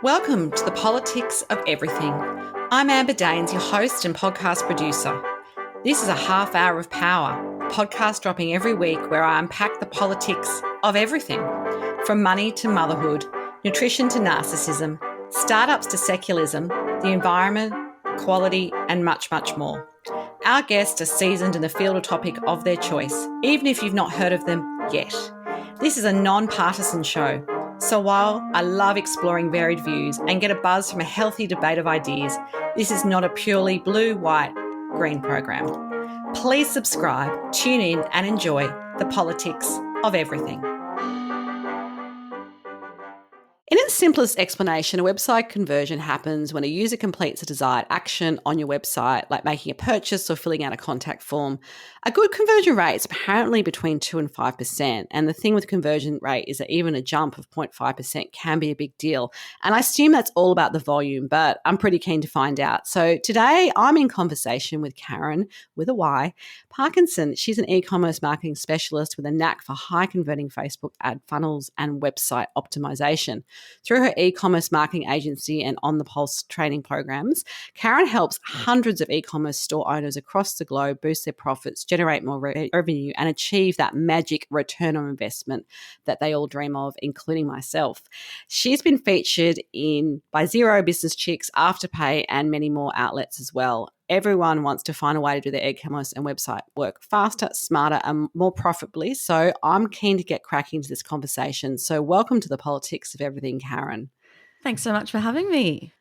Welcome to the Politics of Everything. I'm Amber Daines, your host and podcast producer. This is a half hour of power, a podcast dropping every week where I unpack the politics of everything, from money to motherhood, nutrition to narcissism, startups to secularism, the environment, quality, and much, much more. Our guests are seasoned in the field or topic of their choice, even if you've not heard of them yet. This is a non-partisan show. So while I love exploring varied views and get a buzz from a healthy debate of ideas, this is not a purely blue, white, green program. Please subscribe, tune in and enjoy the politics of everything. In its simplest explanation, a website conversion happens when a user completes a desired action on your website, like making a purchase or filling out a contact form. A good conversion rate is apparently between 2 and 5%. And the thing with conversion rate is that even a jump of 0.5% can be a big deal. And I assume that's all about the volume, but I'm pretty keen to find out. So today I'm in conversation with Karen, with a Y, Parkinson. She's an e-commerce marketing specialist with a knack for high converting Facebook ad funnels and website optimization. Through her e-commerce marketing agency and On the Pulse training programs, Karen helps hundreds of e-commerce store owners across the globe boost their profits, generate more revenue, and achieve that magic return on investment that they all dream of, including myself. She's been featured by Xero, Business Chicks, Afterpay, and many more outlets as well. Everyone wants to find a way to do their e-commerce and website work faster, smarter, and more profitably. So I'm keen to get cracking into this conversation. So welcome to the Politics of Everything, Karen. Thanks so much for having me.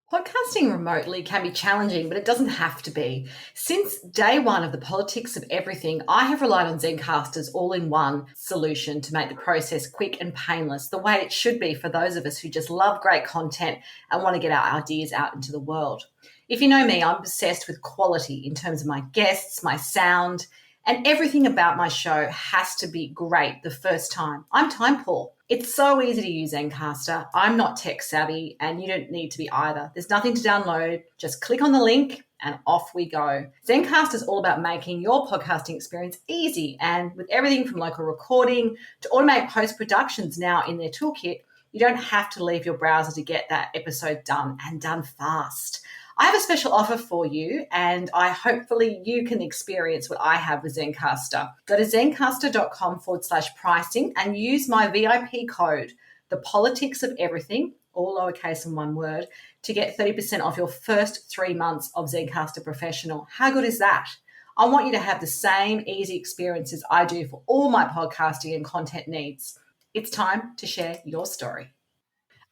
Podcasting remotely can be challenging, but it doesn't have to be. Since day one of the Politics of Everything, I have relied on Zencastr's all-in-one solution to make the process quick and painless, the way it should be for those of us who just love great content and want to get our ideas out into the world. If you know me, I'm obsessed with quality in terms of my guests, my sound, and everything about my show has to be great the first time. I'm time poor. It's so easy to use Zencastr. I'm not tech savvy and you don't need to be either. There's nothing to download. Just click on the link and off we go. Zencastr is all about making your podcasting experience easy, and with everything from local recording to automated post-productions now in their toolkit, you don't have to leave your browser to get that episode done, and done fast. I have a special offer for you, and hopefully you can experience what I have with Zencastr. Go to zencastr.com/pricing and use my VIP code, the Politics of Everything, all lowercase and one word, to get 30% off your first 3 months of Zencastr Professional. How good is that? I want you to have the same easy experiences I do for all my podcasting and content needs. It's time to share your story.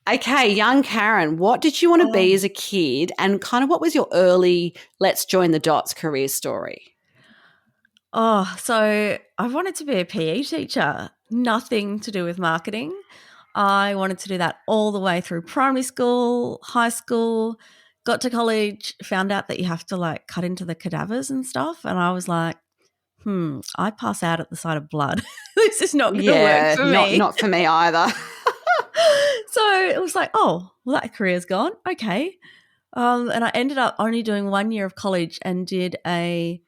Okay, young Karen, what did you want to be as a kid, and kind of what was your early let's join the dots career story? So I wanted to be a PE teacher, nothing to do with marketing. I wanted to do that all the way through primary school, high school, got to college, found out that you have to cut into the cadavers and stuff. And I was like, I pass out at the sight of blood. This is not going to work for me. Not for me either. So it was like, oh, well, that career's gone. Okay. And I ended up only doing 1 year of college and did a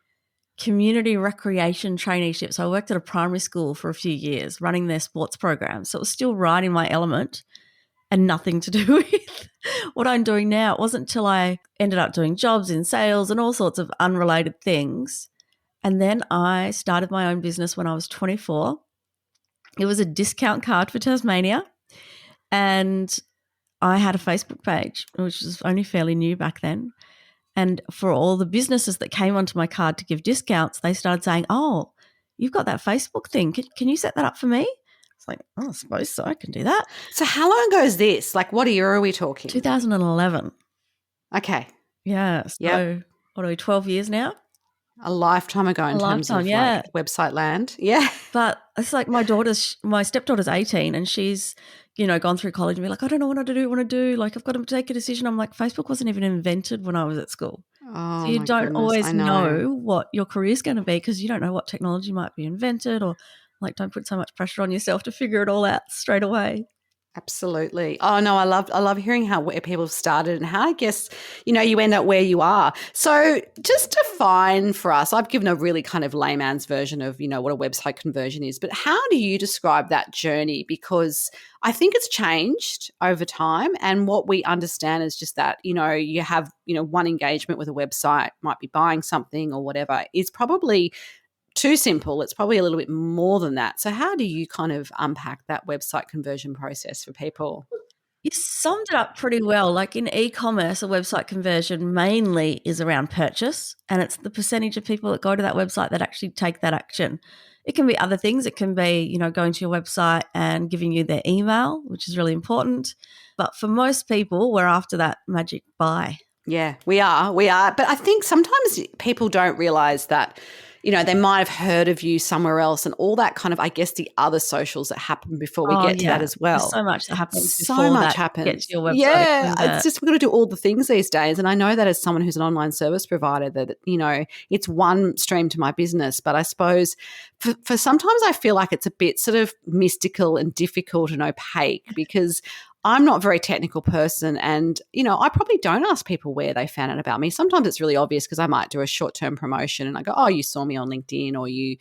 community recreation traineeship. So I worked at a primary school for a few years running their sports program. So it was still right in my element and nothing to do with what I'm doing now. It wasn't until I ended up doing jobs in sales and all sorts of unrelated things. And then I started my own business when I was 24. It was a discount card for Tasmania. And I had a Facebook page, which was only fairly new back then. And for all the businesses that came onto my card to give discounts, they started saying, oh, you've got that Facebook thing. Can you set that up for me? It's like, oh, I suppose so. I can do that. So how long ago is this? What year are we talking? 2011. Okay. Yeah. So what are we, 12 years now? A lifetime ago in terms of website land. Yeah. But it's like my stepdaughter's 18 and she's, gone through college and be like, I don't know what I want to do. I've got to take a decision. I'm like, Facebook wasn't even invented when I was at school. Oh, so you don't always know what your career's going to be because you don't know what technology might be invented, or don't put so much pressure on yourself to figure it all out straight away. Absolutely. Oh no, I love hearing how where people have started and how I guess, you end up where you are. So just define for us, I've given a really kind of layman's version of, what a website conversion is, but how do you describe that journey? Because I think it's changed over time. And what we understand is just that, you have, one engagement with a website, might be buying something or whatever, is probably too simple. It's probably a little bit more than that. So how do you kind of unpack that website conversion process for people? You summed it up pretty well. Like in e-commerce, a website conversion mainly is around purchase, and it's the percentage of people that go to that website that actually take that action. It can be other things. It can be, going to your website and giving you their email, which is really important. But for most people, we're after that magic buy. Yeah, we are. We are. But I think sometimes people don't realize that, they might have heard of you somewhere else and all that kind of, I guess, the other socials that happen before we get to that as well. There's so much that happens So before much that happens. gets your website. Yeah, it's just we've got to do all the things these days. And I know that as someone who's an online service provider that, it's one stream to my business. But I suppose for sometimes I feel like it's a bit sort of mystical and difficult and opaque because I'm not a very technical person and, I probably don't ask people where they found out about me. Sometimes it's really obvious because I might do a short-term promotion and I go, oh, you saw me on LinkedIn or you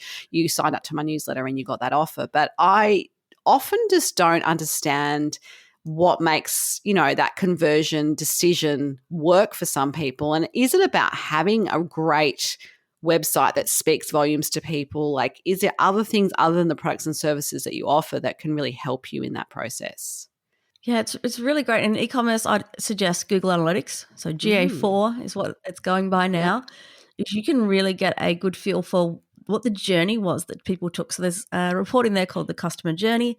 signed up to my newsletter and you got that offer. But I often just don't understand what makes, that conversion decision work for some people. And is it about having a great website that speaks volumes to people? Like, is there other things other than the products and services that you offer that can really help you in that process? Yeah, it's really great. In e-commerce, I'd suggest Google Analytics. So GA4 is what it's going by now. If you can really get a good feel for what the journey was that people took. So there's a report in there called the customer journey,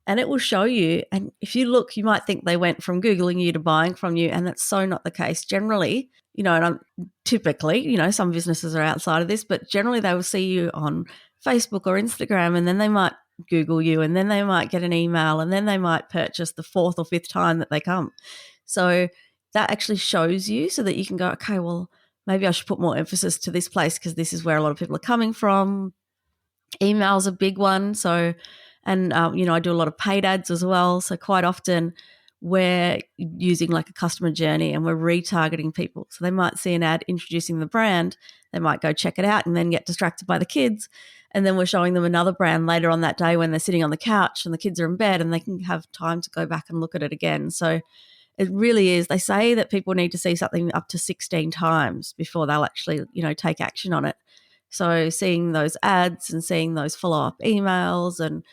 and it will show you. And if you look, you might think they went from Googling you to buying from you, and that's so not the case. Generally, and typically, some businesses are outside of this, but generally they will see you on Facebook or Instagram, and then they might Google you, and then they might get an email, and then they might purchase the fourth or fifth time that they come. So that actually shows you so that you can go, okay, well, maybe I should put more emphasis to this place because this is where a lot of people are coming from. Email's a big one. So, and, I do a lot of paid ads as well. So quite often we're using like a customer journey and we're retargeting people. So they might see an ad introducing the brand, they might go check it out and then get distracted by the kids. And then we're showing them another brand later on that day when they're sitting on the couch and the kids are in bed and they can have time to go back and look at it again. So it really is. They say that people need to see something up to 16 times before they'll actually, take action on it. So seeing those ads and seeing those follow-up emails and,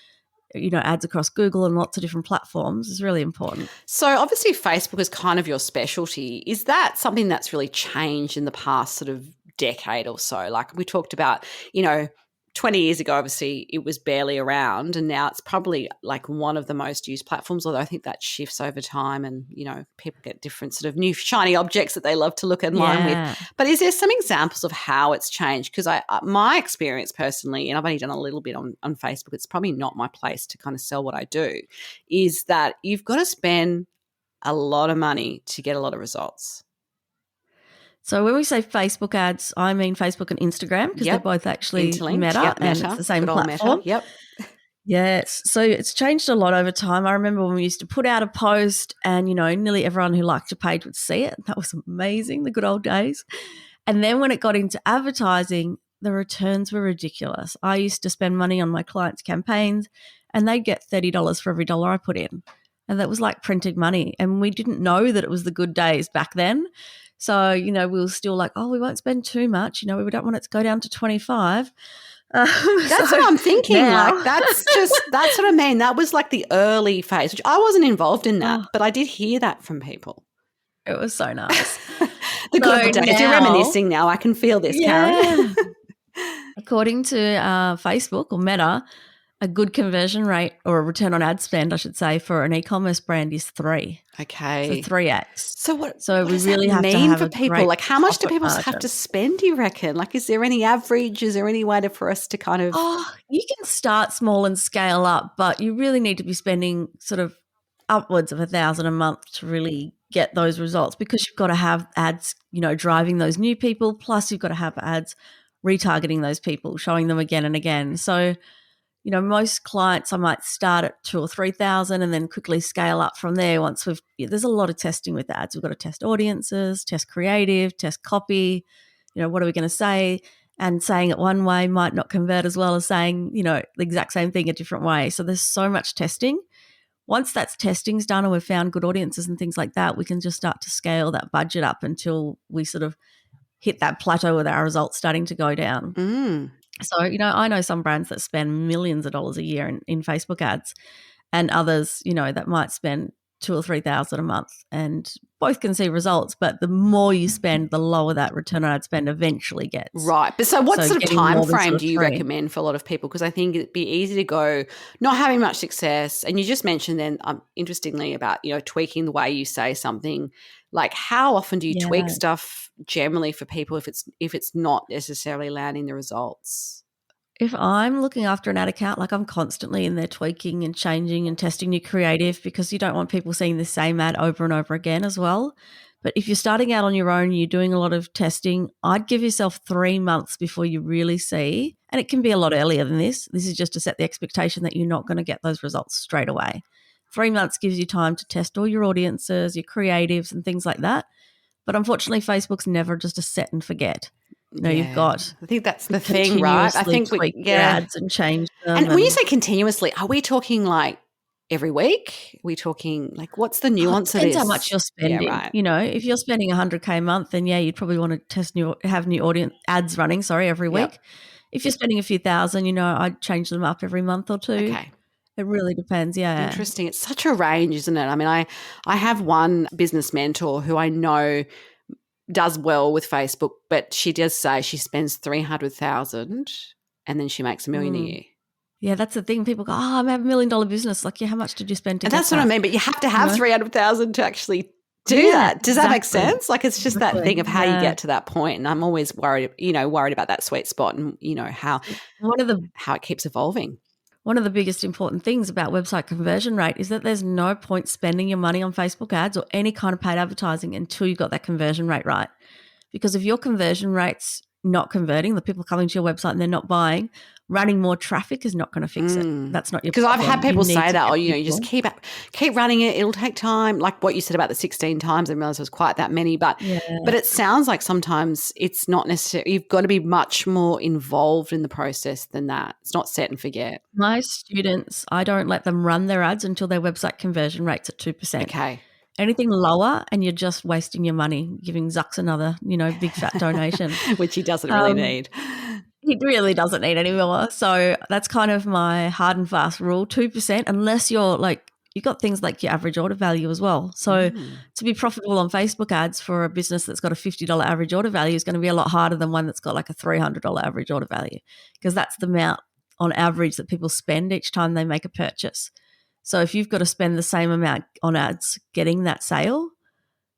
ads across Google and lots of different platforms is really important. So obviously Facebook is kind of your specialty. Is that something that's really changed in the past sort of decade or so? Like we talked about, 20 years ago, obviously it was barely around and now it's probably like one of the most used platforms, although I think that shifts over time and, people get different sort of new shiny objects that they love to look online with. But is there some examples of how it's changed? Because my experience personally, and I've only done a little bit on Facebook, it's probably not my place to kind of sell what I do, is that you've got to spend a lot of money to get a lot of results. So when we say Facebook ads, I mean Facebook and Instagram because they're both actually Meta and it's the same platform. Yep. Yes. So it's changed a lot over time. I remember when we used to put out a post and, nearly everyone who liked your page would see it. That was amazing, the good old days. And then when it got into advertising, the returns were ridiculous. I used to spend money on my clients' campaigns and they'd get $30 for every dollar I put in. And that was like printed money. And we didn't know that it was the good days back then. So, we were still like, oh, we won't spend too much. We don't want it to go down to 25. That's what I'm thinking. Now. Like that's what I mean. That was like the early phase, which I wasn't involved in that, but I did hear that from people. It was so nice. The good old days. You're reminiscing now. I can feel this, Karen. According to Facebook or Meta, a good conversion rate or a return on ad spend, I should say, for an e-commerce brand is 3. Okay. So 3x. So what we does really that have mean to have for people? Like how much do people have to spend, do you reckon? Like is there any average? Is there any way for us to kind of you can start small and scale up, but you really need to be spending sort of upwards of $1,000 a month to really get those results because you've got to have ads, driving those new people, plus you've got to have ads retargeting those people, showing them again and again. So most clients I might start at 2,000 or 3,000 and then quickly scale up from there. There's a lot of testing with ads. We've got to test audiences, test creative, test copy. What are we going to say? And saying it one way might not convert as well as saying, the exact same thing a different way. So there's so much testing. Once that testing's done and we've found good audiences and things like that, we can just start to scale that budget up until we sort of hit that plateau with our results starting to go down. So, I know some brands that spend millions of dollars a year in Facebook ads, and others, that might spend 2,000 or 3,000 a month, and both can see results. But the more you spend, the lower that return on ad spend eventually gets. Right. But so what sort of time frame do you recommend for a lot of people? Because I think it'd be easy to go not having much success. And you just mentioned then, interestingly, about, tweaking the way you say something. Like, how often do you tweak stuff generally for people if it's not necessarily landing the results? If I'm looking after an ad account, like, I'm constantly in there tweaking and changing and testing new creative, because you don't want people seeing the same ad over and over again as well. But if you're starting out on your own, you're doing a lot of testing, I'd give yourself 3 months before you really see, and it can be a lot earlier than this. This is just to set the expectation that you're not going to get those results straight away. 3 months gives you time to test all your audiences, your creatives and things like that. But unfortunately, Facebook's never just a set and forget. You've got. I think that's the thing, right? I think ads and change them. And when you say continuously, are we talking like every week? Are we talking like, what's the nuance of this? Depends how much you're spending. Yeah, right. If you're spending $100K a month, then you'd probably want to have new audience ads running. Every week. Yep. If you're spending a few thousand, I'd change them up every month or two. Okay. It really depends, yeah. Interesting. It's such a range, isn't it? I mean, I have one business mentor who I know does well with Facebook, but she does say she spends 300,000 and then she makes $1 million a year. Yeah, that's the thing. People go, I have $1 million business. Like, how much did you spend to and get that's what I mean, but you have to have 300,000 to actually do that. Does that make sense? Like, it's just that thing of how you get to that point. And I'm always worried about that sweet spot and, how it keeps evolving. One of the biggest important things about website conversion rate is that there's no point spending your money on Facebook ads or any kind of paid advertising until you've got that conversion rate right. Because if your conversion rate's not converting, the people coming to your website and they're not buying, running more traffic is not going to fix it. That's not your problem. Because I've had people say that, you just keep running it. It'll take time. Like what you said about the 16 times, I didn't realize it was quite that many. But it sounds like sometimes it's not necessarily, you've got to be much more involved in the process than that. It's not set and forget. My students, I don't let them run their ads until their website conversion rate's at 2%. Okay. Anything lower and you're just wasting your money, giving Zucks another, big fat donation. Which he doesn't really need. He really doesn't need any more. So that's kind of my hard and fast rule, 2%, unless you're like, you've got things like your average order value as well. So to be profitable on Facebook ads for a business that's got a $50 average order value is going to be a lot harder than one that's got like a $300 average order value, because that's the amount on average that people spend each time they make a purchase. So if you've got to spend the same amount on ads getting that sale,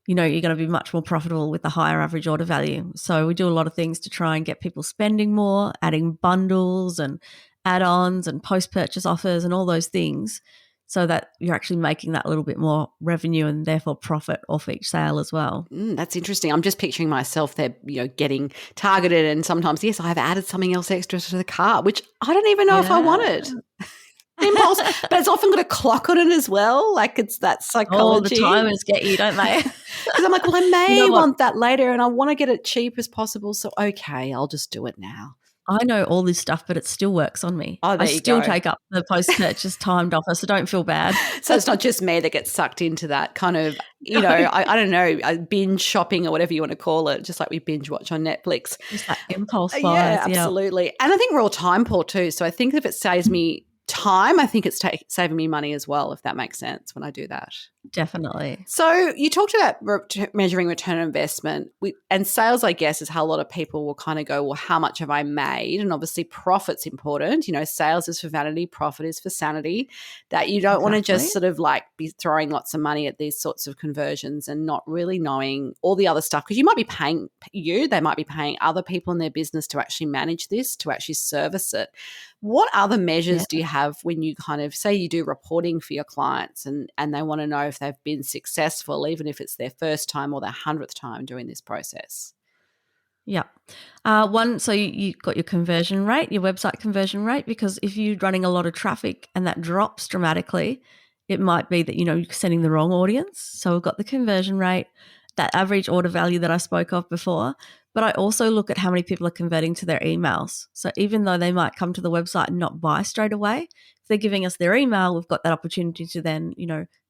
you're going to be much more profitable with the higher average order value. So we do a lot of things to try and get people spending more, adding bundles and add-ons and post-purchase offers and all those things, so that you're actually making that little bit more revenue and therefore profit off each sale as well. That's interesting. I'm just picturing myself there, getting targeted, and sometimes, yes, I've added something else extra to the cart, which I don't even know if I wanted. Impulse, but it's often got a clock on it as well. Like, it's that psychology. All the timers get you, don't they? Because I'm like, well, I may want that later and I want to get it cheap as possible. So, okay, I'll just do it now. I know all this stuff, but it still works on me. Oh, I still take up the post-purchase timed offer, so don't feel bad. So it's not just me that gets sucked into that kind of, I don't know, binge shopping or whatever you want to call it, just like we binge watch on Netflix. Just that impulse buys. Yeah, absolutely. And I think we're all time poor too. So I think if it saves me time, I think it's saving me money as well, if that makes sense when I do that. Definitely. So you talked about measuring return on investment, and sales, I guess, is how a lot of people will kind of go, well, how much have I made? And obviously profit's important. Sales is for vanity, profit is for sanity, that you don't want to just sort of like be throwing lots of money at these sorts of conversions and not really knowing all the other stuff, because you might be paying they might be paying other people in their business to actually manage this, to actually service it. What other measures do you have when you kind of say you do reporting for your clients and they want to know if they've been successful, even if it's their first time or their 100th time doing this process? Yeah. One, so you got your conversion rate, your website conversion rate, because if you're running a lot of traffic and that drops dramatically, it might be that, you're sending the wrong audience. So we've got the conversion rate, that average order value that I spoke of before. But I also look at how many people are converting to their emails. So even though they might come to the website and not buy straight away, if they're giving us their email, we've got that opportunity to then,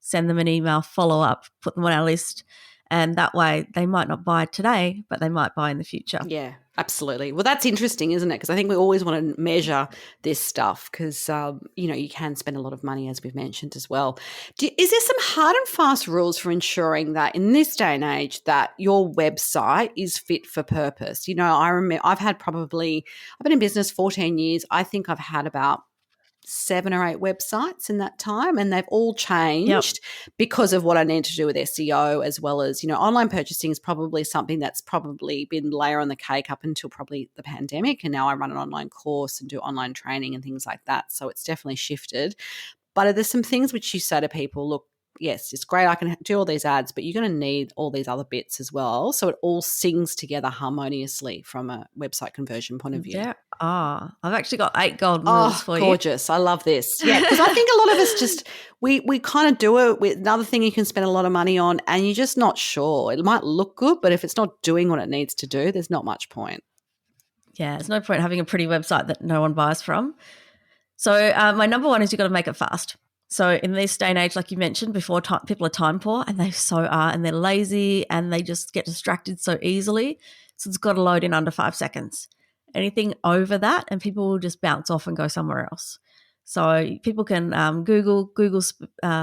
send them an email, follow up, put them on our list. And that way they might not buy today, but they might buy in the future. Yeah, absolutely. Well, that's interesting, isn't it? Because I think we always want to measure this stuff because, you can spend a lot of money, as we've mentioned as well. Is there some hard and fast rules for ensuring that in this day and age that your website is fit for purpose? I remember I've been in business 14 years. I think I've had about 7 or 8 websites in that time, and they've all changed because of what I need to do with SEO, as well as, online purchasing is probably something that's probably been layer on the cake up until probably the pandemic. And now I run an online course and do online training and things like that. So it's definitely shifted. But are there some things which you say to people, look, yes, it's great, I can do all these ads, but you're going to need all these other bits as well. So it all sings together harmoniously from a website conversion point of view. There are. I've actually got 8 golden rules for you. Gorgeous. I love this. Yeah, because I think a lot of us just, we kind of do it with another thing you can spend a lot of money on and you're just not sure. It might look good, but if it's not doing what it needs to do, there's not much point. Yeah, there's no point having a pretty website that no one buys from. So my number one is you've got to make it fast. So in this day and age, like you mentioned before, people are time poor, and they so are, and they're lazy, and they just get distracted so easily. So it's got to load in under 5 seconds. Anything over that, and people will just bounce off and go somewhere else. So people can Google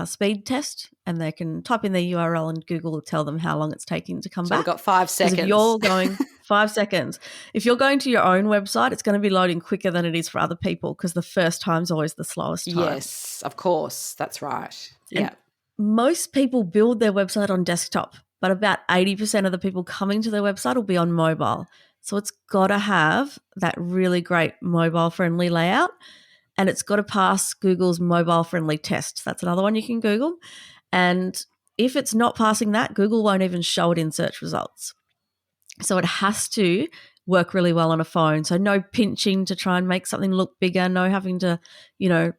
speed test, and they can type in their URL, and Google will tell them how long it's taking to come back. So we've got 5 seconds. If you're going 5 seconds, if you're going to your own website, it's going to be loading quicker than it is for other people because the first time's always the slowest time. Yes, of course. That's right. Yeah. Most people build their website on desktop, but about 80% of the people coming to their website will be on mobile. So it's got to have that really great mobile-friendly layout, and it's got to pass Google's mobile-friendly test. That's another one you can Google. And if it's not passing that, Google won't even show it in search results. So it has to work really well on a phone. So no pinching to try and make something look bigger, no having to,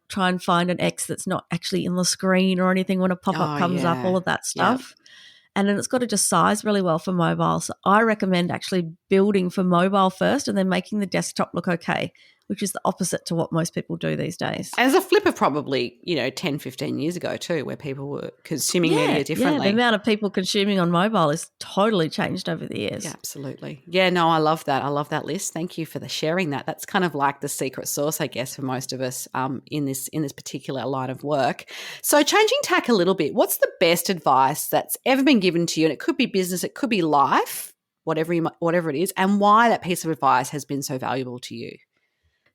try and find an X that's not actually in the screen or anything when a pop-up comes up, all of that stuff. Yep. And then it's got to just size really well for mobile. So I recommend actually building for mobile first and then making the desktop look okay, which is the opposite to what most people do these days. As a flip of probably, 10, 15 years ago too, where people were consuming media differently. Yeah, the amount of people consuming on mobile has totally changed over the years. Yeah, absolutely. Yeah, no, I love that. I love that list. Thank you for sharing that. That's kind of like the secret sauce, I guess, for most of us in this particular line of work. So changing tack a little bit, what's the best advice that's ever been given to you? And it could be business, it could be life, whatever it is, and why that piece of advice has been so valuable to you.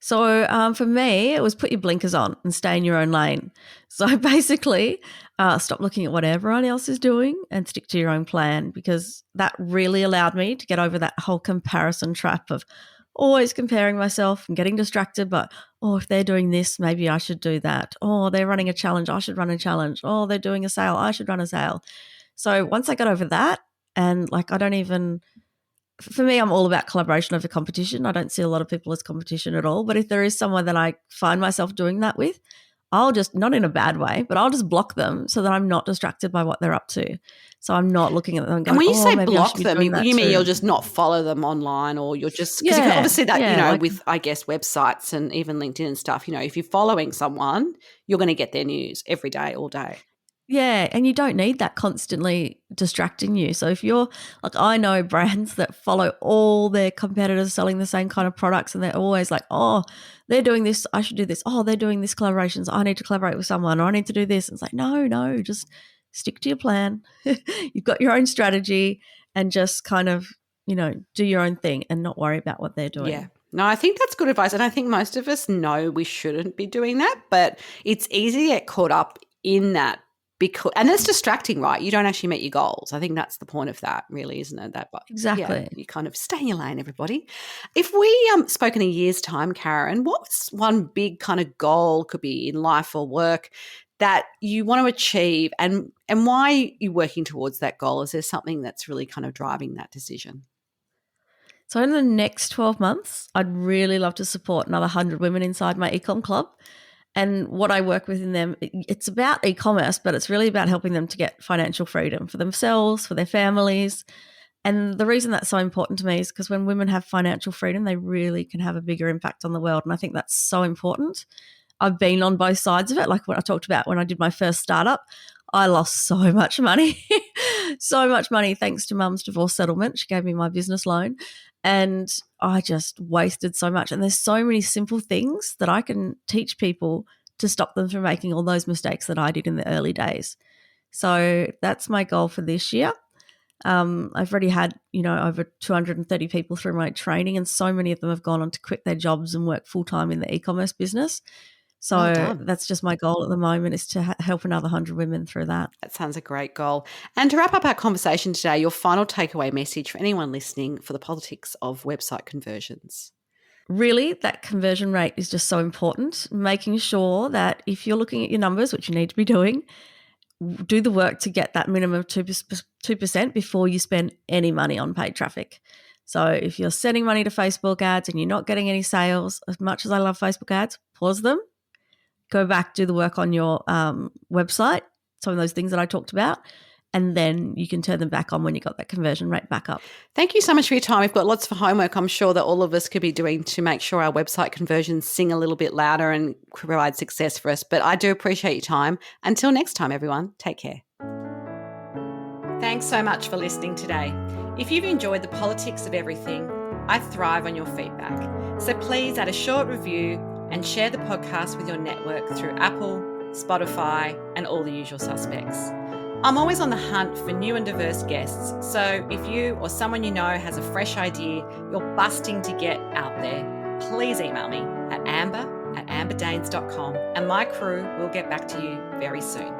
So for me, it was put your blinkers on and stay in your own lane. So basically, stop looking at what everyone else is doing and stick to your own plan, because that really allowed me to get over that whole comparison trap of always comparing myself and getting distracted. But, if they're doing this, maybe I should do that. Oh, they're running a challenge, I should run a challenge. Oh, they're doing a sale, I should run a sale. So once I got over that, and for me, I'm all about collaboration over competition. I don't see a lot of people as competition at all. But if there is someone that I find myself doing that with, I'll just, not in a bad way, but I'll just block them so that I'm not distracted by what they're up to. So I'm not looking at them and going, and when you say maybe block them, you mean too. You'll just not follow them online, or you're just, because obviously that, with, I guess, websites and even LinkedIn and stuff, if you're following someone, you're going to get their news every day, all day. Yeah, and you don't need that constantly distracting you. So if you're like, I know brands that follow all their competitors selling the same kind of products, and they're always like, they're doing this, I should do this. They're doing this collaborations, I need to collaborate with someone, or I need to do this. And it's like, no, just stick to your plan. You've got your own strategy, and just kind of, do your own thing and not worry about what they're doing. Yeah. No, I think that's good advice. And I think most of us know we shouldn't be doing that, but it's easy to get caught up in that. And it's distracting, right? You don't actually meet your goals. I think that's the point of that, really, isn't it? Exactly. You kind of stay in your lane, everybody. If we spoke in a year's time, Karen, what's one big kind of goal, could be in life or work, that you want to achieve, and why are you working towards that goal? Is there something that's really kind of driving that decision? So in the next 12 months, I'd really love to support another 100 women inside my ecom club. And what I work with in them, it's about e-commerce, but it's really about helping them to get financial freedom for themselves, for their families. And the reason that's so important to me is because when women have financial freedom, they really can have a bigger impact on the world. And I think that's so important. I've been on both sides of it. Like what I talked about when I did my first startup, I lost so much money, so much money thanks to Mum's divorce settlement. She gave me my business loan and I just wasted so much. And there's so many simple things that I can teach people to stop them from making all those mistakes that I did in the early days. So that's my goal for this year. I've already had, over 230 people through my training, and so many of them have gone on to quit their jobs and work full-time in the e-commerce business. So Well that's just my goal at the moment, is to help another 100 women through that. That sounds a great goal. And to wrap up our conversation today, your final takeaway message for anyone listening for the politics of website conversions. Really, that conversion rate is just so important, making sure that if you're looking at your numbers, which you need to be doing, do the work to get that minimum of 2% before you spend any money on paid traffic. So if you're sending money to Facebook ads and you're not getting any sales, as much as I love Facebook ads, pause them, go back, do the work on your website, some of those things that I talked about, and then you can turn them back on when you got that conversion rate back up. Thank you so much for your time. We've got lots of homework I'm sure that all of us could be doing to make sure our website conversions sing a little bit louder and provide success for us. But I do appreciate your time. Until next time, everyone, take care. Thanks so much for listening today. If you've enjoyed the politics of everything, I thrive on your feedback. So please add a short review and share the podcast with your network through Apple, Spotify, and all the usual suspects. I'm always on the hunt for new and diverse guests, so if you or someone you know has a fresh idea you're busting to get out there, please email me at amber@amberdanes.com and my crew will get back to you very soon.